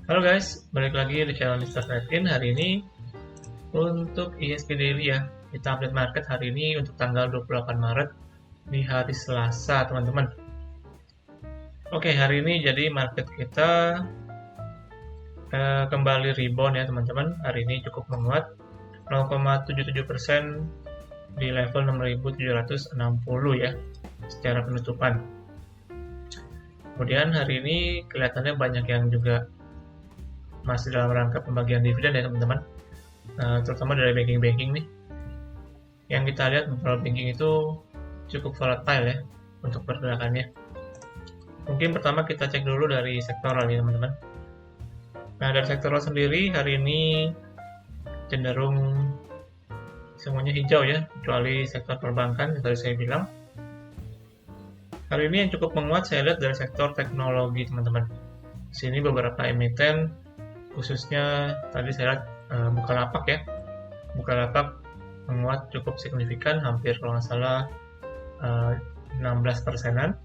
Halo guys, balik lagi di channel Mr. Trade-in. Hari ini untuk ISG Daily ya, kita update market hari ini untuk tanggal 28 Maret di hari Selasa teman-teman. Oke, hari ini jadi market kita kembali rebound ya teman-teman. Hari ini cukup menguat 0,77% di level 6.760 ya secara penutupan. Kemudian hari ini kelihatannya banyak yang juga masih dalam rangka pembagian dividen ya teman-teman, terutama dari banking nih. Yang kita lihat beberapa banking itu cukup volatile ya untuk pergerakannya. Mungkin pertama kita cek dulu dari sektoral ya teman-teman. Nah, dari sektoral sendiri hari ini cenderung semuanya hijau ya, kecuali sektor perbankan yang tadi saya bilang. Hari ini yang cukup menguat saya lihat dari sektor teknologi teman-teman. Di sini beberapa emiten, khususnya tadi saya lihat Bukalapak ya. Bukalapak menguat cukup signifikan, hampir kalau nggak salah 16%-an.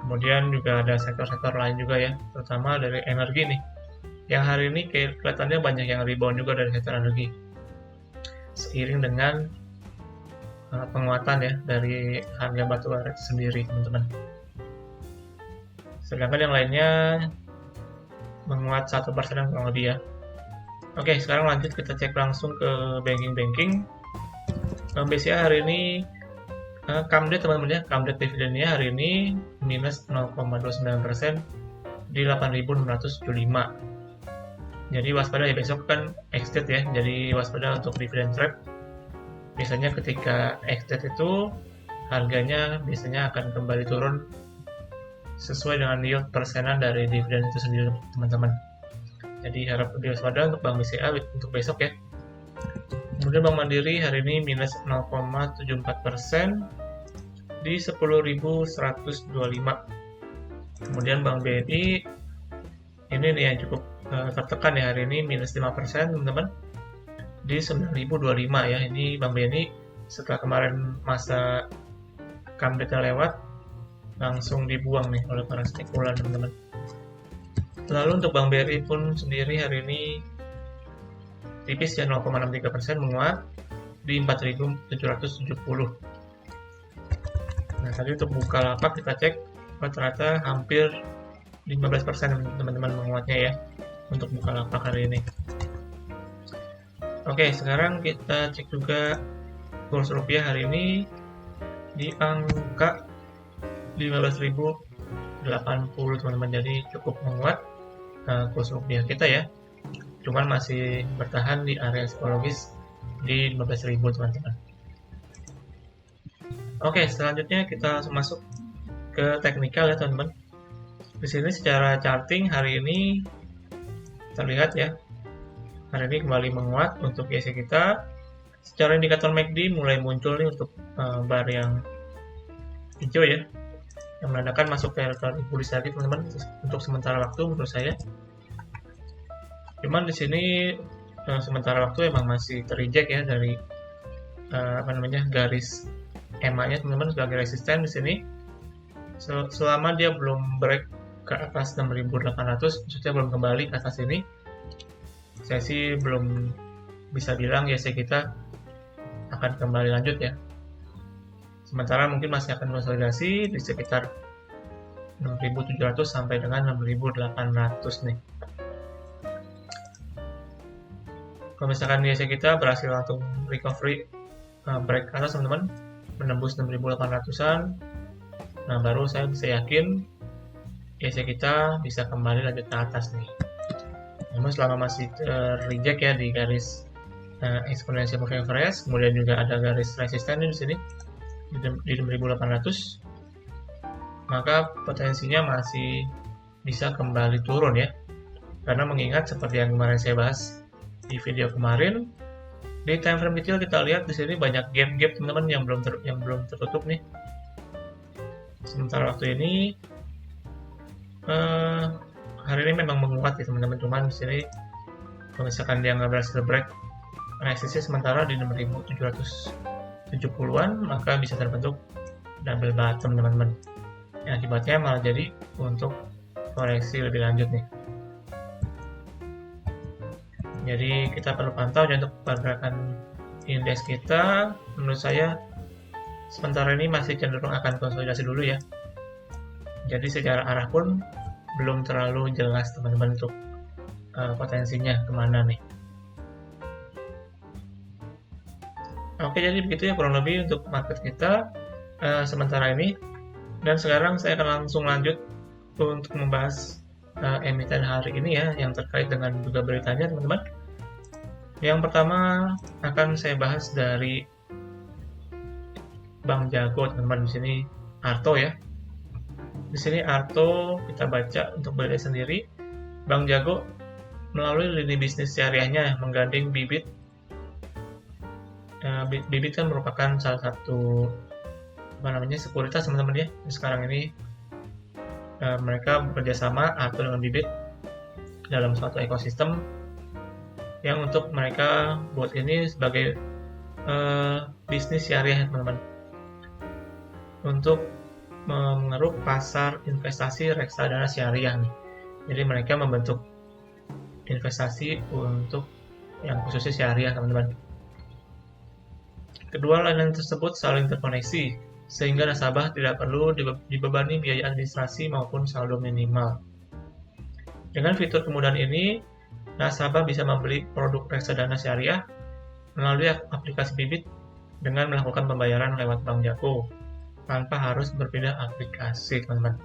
Kemudian juga ada sektor-sektor lain juga ya, terutama dari energi nih. Yang hari ini kelihatannya banyak yang rebound juga dari sektor energi. Seiring dengan penguatan ya dari harga batu bara sendiri teman-teman. Sedangkan yang lainnya menguat 1% kurang lebih ya. Oke, sekarang lanjut kita cek langsung ke banking. Bank BCA hari ini Camdet teman-teman ya, Camdet dividennya hari ini minus 0,29% di 8.675. Jadi waspada ya, besok kan ex-date ya, jadi waspada untuk dividend trap. Biasanya ketika ex-date itu harganya biasanya akan kembali turun sesuai dengan yield persenan dari dividen itu sendiri teman-teman. Jadi harap lebih waspada untuk Bank BCA untuk besok ya. Kemudian Bank Mandiri hari ini minus 0,74% di 10.125. Kemudian Bank BNI ini nih yang cukup tertekan ya hari ini minus 5% teman-teman di 9.025 ya. Ini Bank BNI setelah kemarin masa Camdetnya lewat langsung dibuang nih oleh para spekulan teman-teman. Lalu untuk Bank BRI pun sendiri hari ini tipis ya 0,63% menguat di 4.770. Nah tadi untuk Bukalapak kita cek rata-rata hampir 15% teman-teman menguatnya ya untuk Bukalapak hari ini. Oke, sekarang kita cek juga kurs rupiah hari ini di angka 15.080 teman-teman, jadi cukup menguat kurs rupiah kita ya, cuman masih bertahan di area psikologis di 15.000 teman-teman. Oke, selanjutnya kita langsung masuk ke teknikal ya teman-teman. Di sini secara charting hari ini terlihat ya, hari ini kembali menguat untuk ISG kita. Secara indikator MACD mulai muncul nih untuk bar yang hijau ya, yang menandakan masuk teritori bullish lagi teman-teman untuk sementara waktu menurut saya. Cuman di sini sementara waktu emang masih terreject ya dari garis EMA-nya teman-teman sebagai resisten di sini. Selama dia belum break ke atas 6.800, maksudnya belum kembali ke atas ini, saya sih belum bisa bilang ya kita akan kembali lanjut ya. Sementara mungkin masih akan konsolidasi di sekitar 6.700 sampai dengan 6.800 nih. Kalau misalkan ISG kita berhasil langsung recovery break atas teman-teman, menembus 6.800-an, nah baru saya bisa yakin ISG kita bisa kembali lanjut ke atas nih. Namun selama masih reject ya di garis exponential moving average, kemudian juga ada garis resisten di sini di 6.800, maka potensinya masih bisa kembali turun ya. Karena mengingat seperti yang kemarin saya bahas di video kemarin, di time frame kecil kita lihat di sini banyak gap teman-teman yang belum tertutup nih. Sementara waktu ini hari ini memang menguat ya teman-teman, cuman di sini kalau misalkan dia nggak berhasil break resistnya sementara di 6.770-an, maka bisa terbentuk double bottom teman-teman. Yang akibatnya malah jadi untuk koreksi lebih lanjut nih. Jadi kita perlu pantau ya untuk pergerakan indeks kita. Menurut saya sementara ini masih cenderung akan konsolidasi dulu ya. Jadi secara arah pun belum terlalu jelas teman-teman untuk potensinya kemana nih. Oke, jadi begitu ya kurang lebih untuk market kita sementara ini. Dan sekarang saya akan langsung lanjut untuk membahas emiten hari ini ya, yang terkait dengan juga beritanya teman-teman. Yang pertama akan saya bahas dari Bank Jago teman-teman. Di sini Arto ya. Di sini Arto kita baca untuk berita sendiri. Bank Jago melalui lini bisnis syariahnya menggandeng Bibit. Bibit kan merupakan salah satu sekuritas teman-teman ya. Sekarang ini mereka bekerjasama Arto dengan Bibit dalam suatu ekosistem yang untuk mereka buat ini sebagai bisnis syariah teman-teman, untuk mengeruk pasar investasi reksadana syariah nih. Jadi mereka membentuk investasi untuk yang khususnya syariah teman-teman. Kedua layanan tersebut saling terkoneksi sehingga nasabah tidak perlu dibebani biaya administrasi maupun saldo minimal. Dengan fitur kemudahan ini, nasabah bisa membeli produk reksadana syariah melalui aplikasi Bibit dengan melakukan pembayaran lewat Bank Jago tanpa harus berpindah aplikasi teman-teman.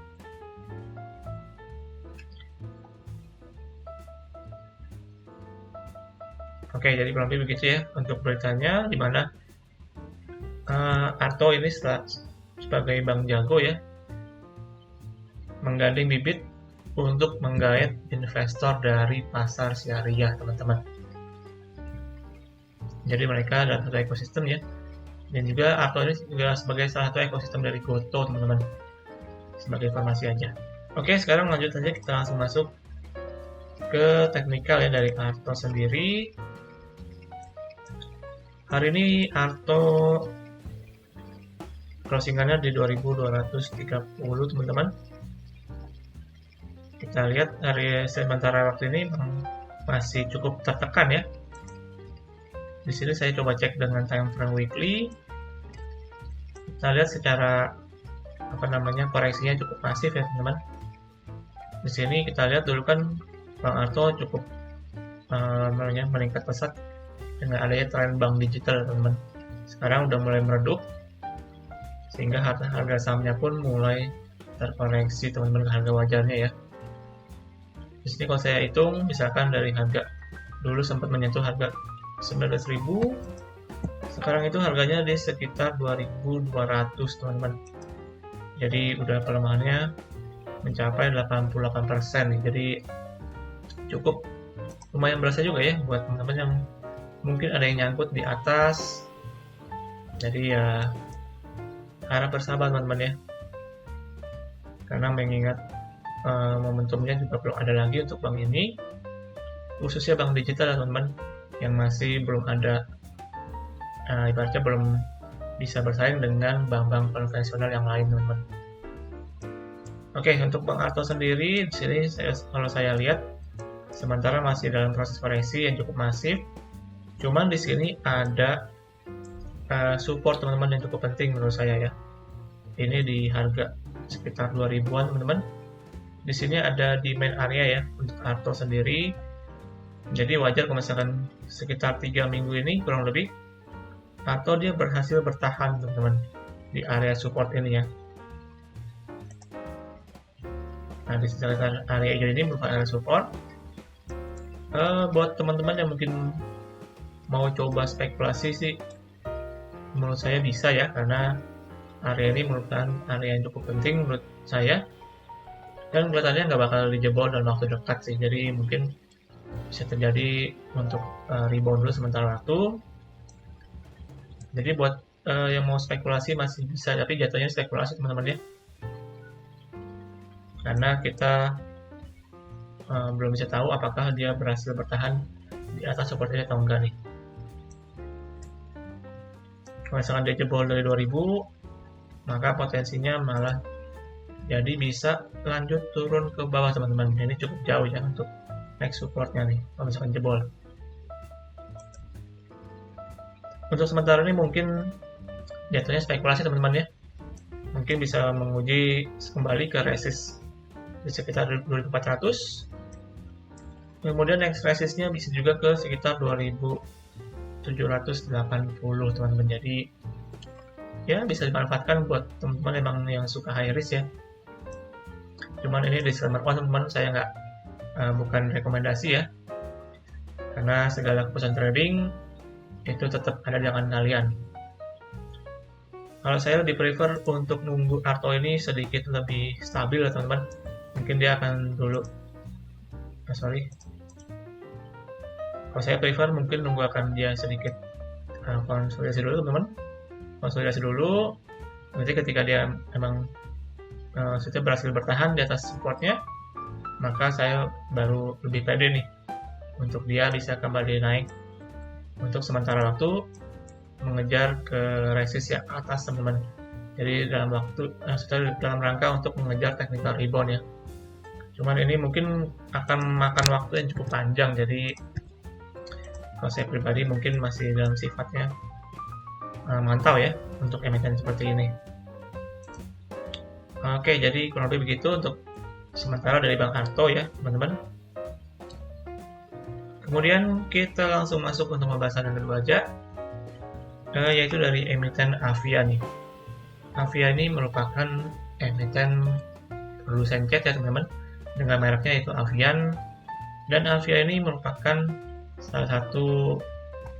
Oke, jadi kurang lebih begitu ya untuk beritanya, di mana Arto ini sebagai Bank Jago ya menggandeng Bibit untuk menggait investor dari pasar syariah teman-teman. Jadi mereka adalah satu ekosistem ya, dan juga Arto ini juga sebagai salah satu ekosistem dari Goto teman-teman, sebagai informasi aja. Oke, sekarang lanjut aja, kita langsung masuk ke teknikal ya dari Arto sendiri. Hari ini Arto closingannya di 2230 teman-teman. Kita lihat hari sementara waktu ini masih cukup tertekan ya. Di sini saya coba cek dengan time frame weekly. Kita lihat secara koreksinya cukup masif ya teman-teman. Di sini kita lihat dulu kan Bang Arto cukup meningkat pesat dengan adanya tren bank digital teman-teman. Sekarang udah mulai meredup sehingga harga sahamnya pun mulai terkoreksi teman-teman ke harga wajarnya ya. Di sini kalau saya hitung, misalkan dari harga dulu sempat menyentuh harga 19.000, sekarang itu harganya di sekitar 2.200 teman-teman. Jadi udah pelemahannya mencapai 88% nih. Jadi cukup lumayan berasa juga ya buat teman-teman yang mungkin ada yang nyangkut di atas. Jadi ya harap bersabar teman-teman ya, karena mengingat momentumnya juga belum ada lagi untuk bank ini, khususnya bank digital teman-teman, yang masih belum ada, ibaratnya belum bisa bersaing dengan bank-bank konvensional yang lain teman-teman. Oke, untuk Bank Arto sendiri di sini kalau saya lihat sementara masih dalam proses koreksi yang cukup masif. Cuman di sini ada support teman-teman yang cukup penting menurut saya ya. Ini di harga sekitar 2000-an teman-teman. Di sini ada di main area ya untuk Arto sendiri. Jadi wajar kalau misalkan sekitar 3 minggu ini kurang lebih Arto dia berhasil bertahan teman-teman di area support ini ya. Nah, di sekitar area hijau ini merupakan area support. Buat teman-teman yang mungkin mau coba spekulasi sih, menurut saya bisa ya, karena area ini merupakan area yang cukup penting menurut saya, dan kelihatannya nggak bakal dijebol dalam waktu dekat sih. Jadi mungkin bisa terjadi untuk rebound dulu sementara waktu. Jadi buat yang mau spekulasi masih bisa, tapi jatuhnya spekulasi teman-teman ya, karena kita belum bisa tahu apakah dia berhasil bertahan di atas seperti ini atau enggak nih. Kalau misalkan dia jebol dari 2000, maka potensinya malah jadi bisa lanjut turun ke bawah teman-teman. Ini cukup jauh ya untuk next supportnya nih kalau misalkan jebol. Untuk sementara ini mungkin jatuhnya spekulasi teman-teman ya. Mungkin bisa menguji kembali ke resist di sekitar 2400. Kemudian next resistnya bisa juga ke sekitar 2780 teman-teman. Jadi ya bisa dimanfaatkan buat teman-teman emang yang suka high risk ya. Cuman ini disclaimer teman-teman, saya nggak bukan rekomendasi ya, karena segala keputusan trading itu tetap ada di tangan kalian. Kalau saya lebih prefer untuk nunggu Arto ini sedikit lebih stabil ya teman-teman. Mungkin dia akan dulu kalau saya prefer mungkin nunggu akan dia sedikit konsolidasi dulu teman-teman. Konsolidasi dulu, nanti ketika dia emang sudah berhasil bertahan di atas supportnya, maka saya baru lebih pede nih untuk dia bisa kembali naik untuk sementara waktu mengejar ke resist yang atas teman-teman. Jadi dalam rangka untuk mengejar technical rebound ya. Cuman ini mungkin akan makan waktu yang cukup panjang, jadi kalau saya pribadi mungkin masih dalam sifatnya mantau ya untuk emiten seperti ini. Oke, jadi kurang lebih begitu untuk sementara dari Bang Arto ya teman-teman. Kemudian kita langsung masuk untuk pembahasan yang kedua aja, yaitu dari emiten Avia nih. Avia ini merupakan emiten produsen cat ya teman-teman, dengan mereknya yaitu Avian, dan Avia ini merupakan salah satu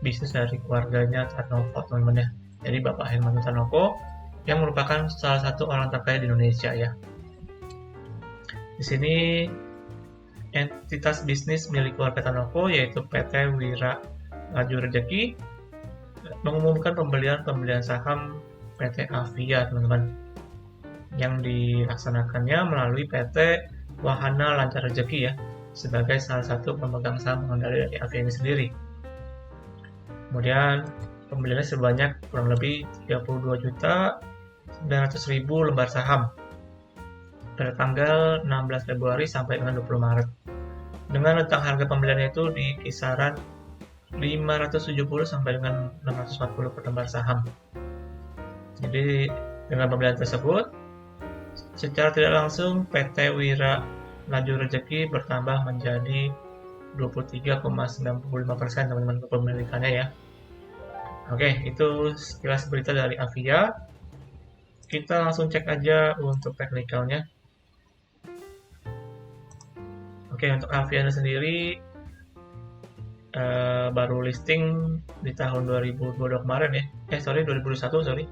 bisnis dari keluarganya Tanoko teman-teman ya. Jadi Bapak Hermanto Tanoko yang merupakan salah satu orang terkaya di Indonesia ya. Di sini entitas bisnis milik keluarga Tanoko yaitu PT Wira Laju Rejeki mengumumkan pembelian saham PT Avia teman-teman, yang dilaksanakannya melalui PT Wahana Lancar Rejeki ya, sebagai salah satu pemegang saham pengendali dari Avia ini sendiri. Kemudian pembeliannya sebanyak kurang lebih 32.900.000 lembar saham pada tanggal 16 Februari sampai dengan 20 Maret. Dengan rentang harga pembeliannya itu di kisaran 570 sampai dengan 640 per lembar saham. Jadi dengan pembelian tersebut, secara tidak langsung PT Wira Laju Rejeki bertambah menjadi 23,95% teman-teman kepemilikannya ya. Oke, itu sekilas berita dari Avia. Kita langsung cek aja untuk teknikalnya. Oke, untuk Avia sendiri baru listing di tahun 2022 kemarin ya. 2021.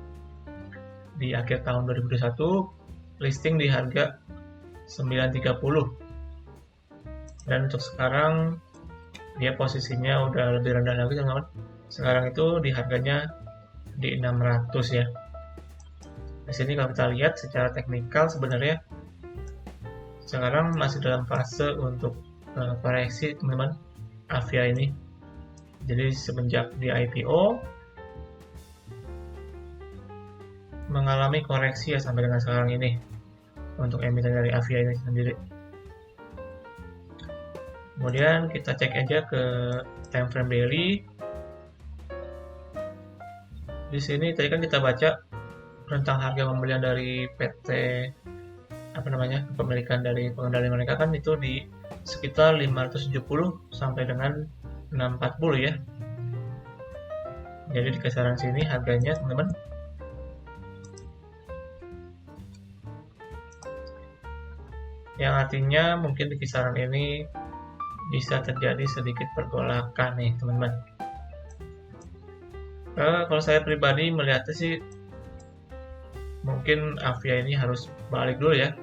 Di akhir tahun 2021 listing di harga 930. Dan untuk sekarang dia posisinya udah lebih rendah lagi teman-teman. Sekarang itu di harganya di 600 ya. Di sini kalau kita lihat secara teknikal sebenarnya sekarang masih dalam fase untuk koreksi teman-teman Avia ini. Jadi semenjak di IPO mengalami koreksi ya sampai dengan sekarang ini untuk emiten dari Avia ini sendiri. Kemudian kita cek aja ke time frame daily. Di sini tadi kan kita baca rentang harga pembelian dari PT kepemilikan dari pengendali mereka kan itu di sekitar 570 sampai dengan 640 ya. Jadi di kisaran sini harganya teman-teman. Yang artinya mungkin di kisaran ini bisa terjadi sedikit pergolakan nih teman-teman. Kalau saya pribadi melihatnya sih mungkin Avia ini harus balik dulu ya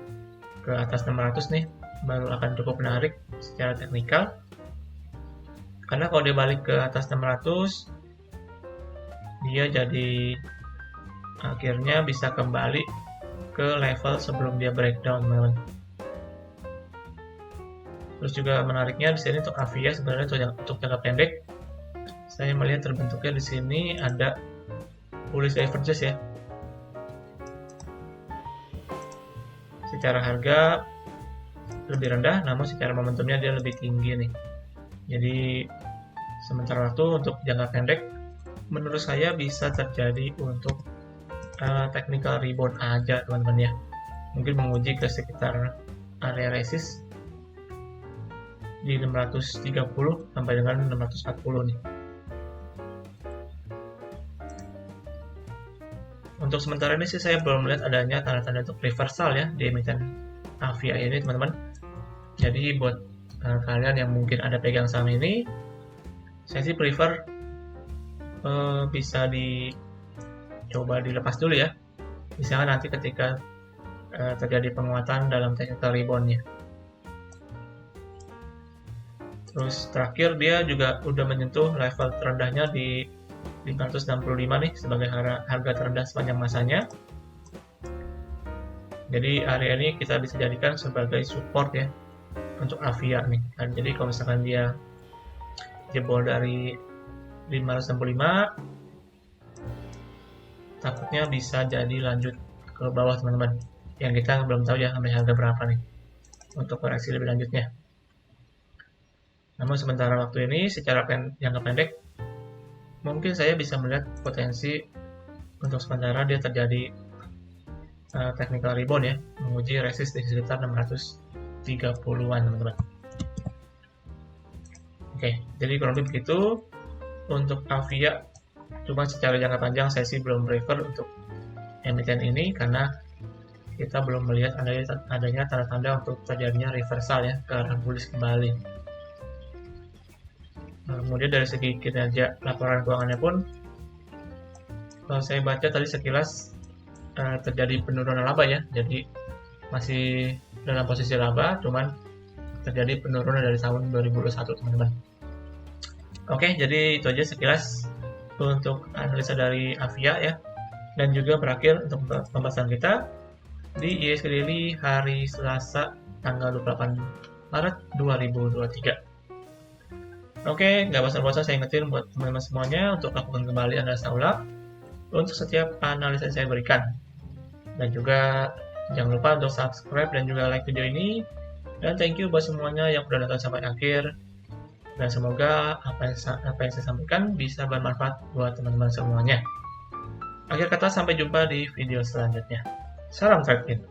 ke atas 600 nih, baru akan cukup menarik secara teknikal. Karena kalau dia balik ke atas 600, dia jadi akhirnya bisa kembali ke level sebelum dia breakdown teman-teman. Terus juga menariknya di sini untuk Avia sebenarnya untuk jangka pendek, saya melihat terbentuknya di sini ada bullish divergence ya. Secara harga lebih rendah, namun secara momentumnya dia lebih tinggi nih. Jadi sementara waktu untuk jangka pendek menurut saya bisa terjadi untuk technical rebound aja teman-teman ya. Mungkin menguji ke sekitar area resist di 630 sampai dengan 640 nih. Untuk sementara ini sih saya belum melihat adanya tanda-tanda untuk reversal ya di emiten AVIA ini teman-teman. Jadi buat kalian yang mungkin ada pegang saham ini, saya sih prefer bisa dicoba dilepas dulu ya. Misalnya nanti ketika terjadi penguatan dalam technical rebound-nya. Terus terakhir dia juga udah menyentuh level terendahnya di 565 nih sebagai harga terendah sepanjang masanya. Jadi area ini kita bisa jadikan sebagai support ya untuk AVIA nih. Dan jadi kalau misalkan dia jebol dari 565, takutnya bisa jadi lanjut ke bawah teman-teman. Yang kita belum tahu ya sampai harga berapa nih untuk koreksi lebih lanjutnya. Namun sementara waktu ini secara jangka pendek mungkin saya bisa melihat potensi untuk sementara dia terjadi technical rebound ya, menguji resist di sekitar 630-an teman-teman. Oke, jadi kurang lebih begitu untuk AVIA. Cuma secara jangka panjang saya sih belum prefer untuk emiten ini karena kita belum melihat adanya tanda-tanda untuk terjadinya reversal ya ke arah bullish kembali. Kemudian dari segi kinerja laporan keuangannya pun, kalau saya baca tadi sekilas terjadi penurunan laba ya, jadi masih dalam posisi laba, cuman terjadi penurunan dari tahun 2021 teman-teman. Oke, jadi itu aja sekilas untuk analisa dari AVIA ya, dan juga berakhir untuk pembahasan kita di IHSG Daily hari Selasa tanggal 28 Maret 2023. Oke, nggak bosan-bosan saya ingetin buat teman-teman semuanya untuk lakukan kembali analisa ulang untuk setiap analisa yang saya berikan. Dan juga jangan lupa untuk subscribe dan juga like video ini. Dan thank you buat semuanya yang sudah nonton sampai akhir. Dan semoga apa yang saya sampaikan bisa bermanfaat buat teman-teman semuanya. Akhir kata, sampai jumpa di video selanjutnya. Salam trade in.